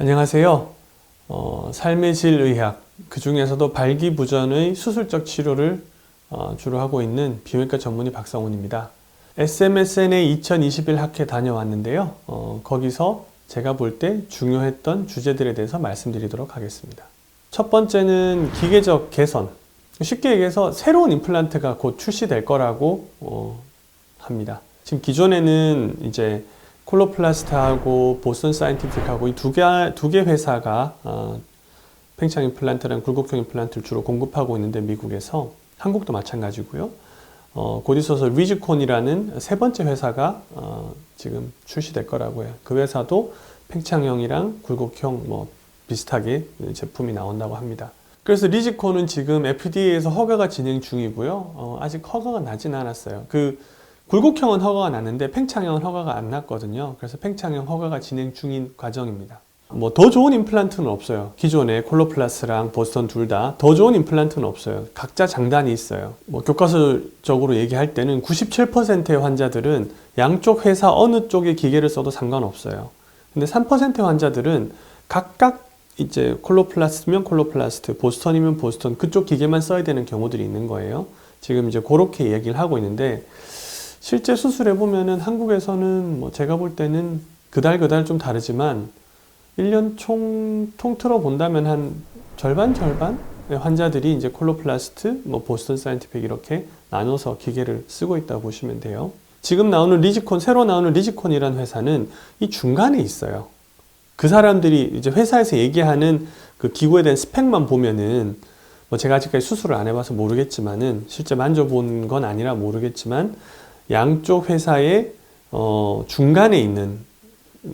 안녕하세요. 삶의 질 의학, 그 중에서도 발기부전의 수술적 치료를 주로 하고 있는 비뇨기과 전문의 박성훈입니다. SMSNA 2021 학회 다녀왔는데요. 거기서 제가 볼 때 중요했던 주제들에 대해서 말씀드리도록 하겠습니다. 첫 번째는 기계적 개선. 쉽게 얘기해서 새로운 임플란트가 곧 출시될 거라고 합니다. 지금 기존에는 이제 콜로플라스트하고 보스턴 사이언티픽하고 이 두 개 회사가 팽창 임플란트랑 굴곡형 임플란트를 주로 공급하고 있는데 미국에서, 한국도 마찬가지고요. 곧 있어서 리지콘이라는 세 번째 회사가 지금 출시될 거라고 해요. 그 회사도 팽창형이랑 굴곡형 비슷하게 제품이 나온다고 합니다. 그래서 리지콘은 지금 FDA에서 허가가 진행 중이고요. 아직 허가가 나진 않았어요. 굴곡형은 허가가 났는데 팽창형은 허가가 안 났거든요. 그래서 팽창형 허가가 진행 중인 과정입니다. 더 좋은 임플란트는 없어요. 기존에 콜로플라스랑 보스턴 둘 다 더 좋은 임플란트는 없어요. 각자 장단이 있어요. 교과서적으로 얘기할 때는 97%의 환자들은 양쪽 회사 어느 쪽의 기계를 써도 상관없어요. 근데 3%의 환자들은 각각 이제 콜로플라스면 콜로플라스트, 보스턴이면 보스턴, 그쪽 기계만 써야 되는 경우들이 있는 거예요. 지금 이제 그렇게 얘기를 하고 있는데, 실제 수술해 보면은 한국에서는 제가 볼 때는 그달 좀 다르지만 1년 통틀어 본다면 한 절반 환자들이 이제 콜로플라스트, 보스턴 사이언티픽 이렇게 나눠서 기계를 쓰고 있다고 보시면 돼요. 지금 나오는 리지콘, 새로 나오는 리지콘이라는 회사는 이 중간에 있어요. 그 사람들이 이제 회사에서 얘기하는 그 기구에 대한 스펙만 보면은, 제가 아직까지 수술을 안 해봐서 모르겠지만은, 실제 만져본 건 아니라 모르겠지만 양쪽 회사의 중간에 있는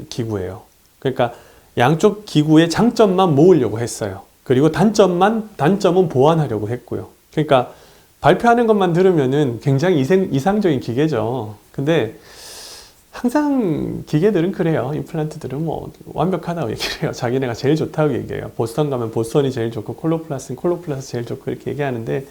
기구예요. 그러니까 양쪽 기구의 장점만 모으려고 했어요. 그리고 단점은 보완하려고 했고요. 그러니까 발표하는 것만 들으면은 굉장히 이상적인 기계죠. 근데 항상 기계들은 그래요. 임플란트들은 완벽하다고 얘기를 해요. 자기네가 제일 좋다고 얘기해요. 보스턴 가면 보스턴이 제일 좋고 콜로플라스는 콜로플라스 제일 좋고 이렇게 얘기하는데,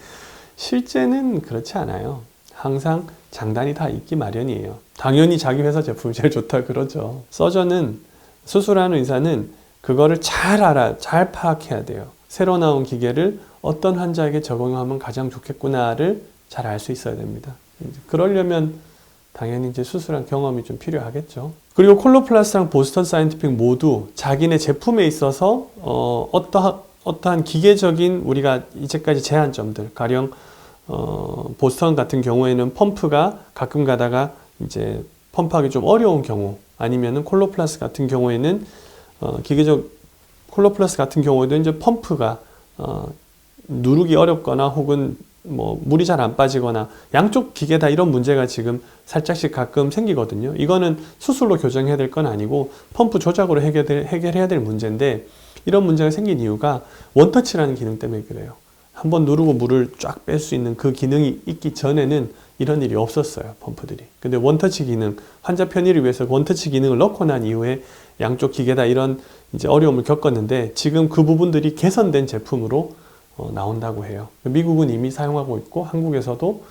실제는 그렇지 않아요. 항상 장단이 다 있기 마련이에요. 당연히 자기 회사 제품이 제일 좋다 그러죠. 서전은, 수술하는 의사는 그거를 잘 파악해야 돼요. 새로 나온 기계를 어떤 환자에게 적용하면 가장 좋겠구나를 잘 알 수 있어야 됩니다. 그러려면 당연히 이제 수술한 경험이 좀 필요하겠죠. 그리고 콜로플라스랑 보스턴 사이언티픽 모두 자기네 제품에 있어서 어떠한 기계적인 우리가 이제까지 제한점들, 가령 보스턴 같은 경우에는 펌프가 가끔 가다가 이제 펌프하기 좀 어려운 경우, 아니면은 콜로플라스 같은 경우에는 콜로플라스 같은 경우에도 이제 펌프가 누르기 어렵거나 혹은 물이 잘 안 빠지거나, 양쪽 기계 다 이런 문제가 지금 살짝씩 가끔 생기거든요. 이거는 수술로 교정해야 될 건 아니고 펌프 조작으로 해결해야 될 문제인데, 이런 문제가 생긴 이유가 원터치라는 기능 때문에 그래요. 한번 누르고 물을 쫙 뺄 수 있는 그 기능이 있기 전에는 이런 일이 없었어요, 펌프들이. 근데 원터치 기능, 환자 편의를 위해서 원터치 기능을 넣고 난 이후에 양쪽 기계다 이런 이제 어려움을 겪었는데, 지금 그 부분들이 개선된 제품으로 나온다고 해요. 미국은 이미 사용하고 있고, 한국에서도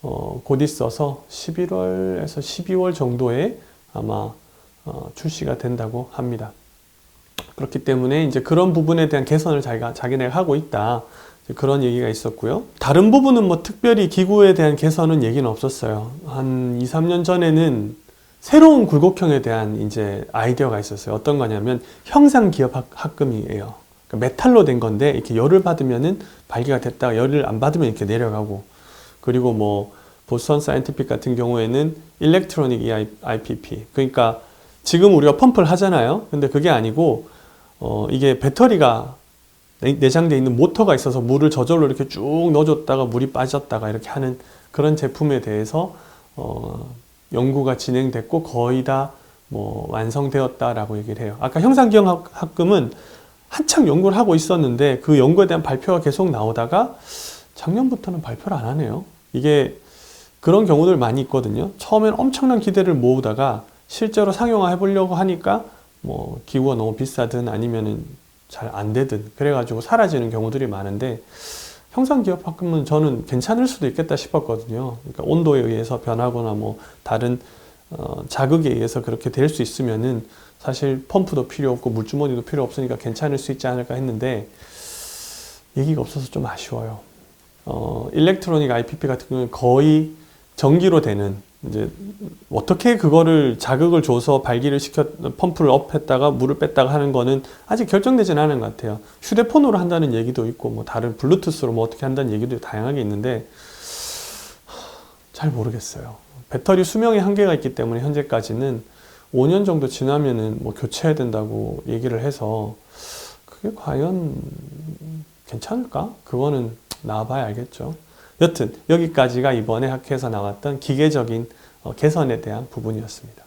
곧 있어서 11월에서 12월 정도에 아마 출시가 된다고 합니다. 그렇기 때문에 이제 그런 부분에 대한 개선을 자기네가 하고 있다, 그런 얘기가 있었고요. 다른 부분은 특별히 기구에 대한 개선은 얘기는 없었어요. 한 2, 3년 전에는 새로운 굴곡형에 대한 이제 아이디어가 있었어요. 어떤 거냐면 형상기업 합금이에요. 그러니까 메탈로 된 건데, 이렇게 열을 받으면은 발기가 됐다가 열을 안 받으면 이렇게 내려가고, 그리고 보스턴 사이언티픽 같은 경우에는 일렉트로닉 IPP. 그러니까 지금 우리가 펌프를 하잖아요. 근데 그게 아니고 이게 배터리가 내장되어 있는 모터가 있어서 물을 저절로 이렇게 쭉 넣어줬다가 물이 빠졌다가 이렇게 하는 그런 제품에 대해서 연구가 진행됐고 거의 다 완성되었다라고 얘기를 해요. 아까 형상기억 합금은 한참 연구를 하고 있었는데, 그 연구에 대한 발표가 계속 나오다가 작년부터는 발표를 안 하네요. 이게 그런 경우들 많이 있거든요. 처음엔 엄청난 기대를 모으다가 실제로 상용화 해보려고 하니까 기구가 너무 비싸든 아니면은 잘 안 되든 그래가지고 사라지는 경우들이 많은데, 형상기업 합금은 저는 괜찮을 수도 있겠다 싶었거든요. 그러니까 온도에 의해서 변하거나 다른 자극에 의해서 그렇게 될 수 있으면은 사실 펌프도 필요 없고 물주머니도 필요 없으니까 괜찮을 수 있지 않을까 했는데 얘기가 없어서 좀 아쉬워요. 일렉트로닉 IPP 같은 경우는 거의 전기로 되는, 이제 어떻게 그거를 자극을 줘서 발기를 시켜 펌프를 업했다가 물을 뺐다가 하는 거는 아직 결정되지는 않은 것 같아요. 휴대폰으로 한다는 얘기도 있고 뭐 다른 블루투스로 뭐 어떻게 한다는 얘기도 다양하게 있는데 잘 모르겠어요. 배터리 수명에 한계가 있기 때문에 현재까지는 5년 정도 지나면은 뭐 교체해야 된다고 얘기를 해서 그게 과연 괜찮을까? 그거는 나와봐야 알겠죠. 여튼 여기까지가 이번에 학회에서 나왔던 기계적인 개선에 대한 부분이었습니다.